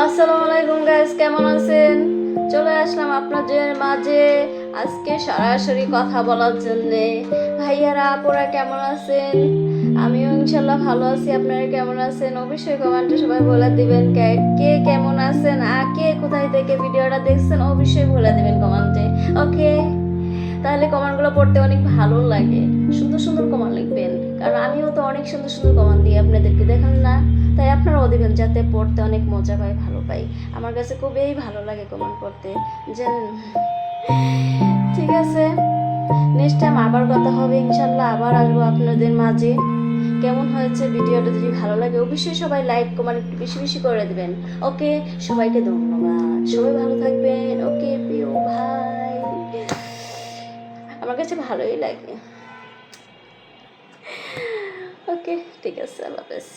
আসসালামু আলাইকুম গাইস, কেমন আছেন? চলে আসলাম আপনাদের মাঝে আজকে সরাসরি কথা বলার জন্যে। ভাইয়ারা আপুরা কেমন আছেন? আমিও ইনশাল্লাহ ভালো আছি। আপনারা কেমন আছেন অবশ্যই কমেন্টে সবাই বলে দিবেন। কে কেমন আছেন আর কে কোথায় থেকে ভিডিওটা দেখছেন অবশ্যই বলে দিবেন কমেন্টে। ওকে, তাহলে কমেন্টগুলো পড়তে অনেক ভালো লাগে। সুন্দর সুন্দর কমেন্ট লিখবেন, কারণ আমিও তো অনেক সুন্দর সুন্দর কমেন্ট দিই আপনাদেরকে, দেখেন না? তাই আপনারাও দিবেন, যাতে পড়তে অনেক মজা পাই, ভালো পাই। আমার কাছে খুবই ভালো লাগে কমেন্ট করতে, জানেন। ঠিক আছে, নেক্সট টাইম আবার কথা হবে ইনশাল্লাহ, আবার আসবো আপনাদের মাঝে। কেমন হয়েছে ভিডিওটা? যদি ভালো লাগে অবশ্যই সবাই লাইক কমেন্ট একটু বেশি বেশি করে দেবেন। ওকে, সবাইকে ধন্যবাদ, সবাই ভালো থাকবেন। ওকে প্রিয় ভাই, আমার কাছে ভালোই লাগে। ওকে, ঠিক আছে, আল্লাহ হাফেজ।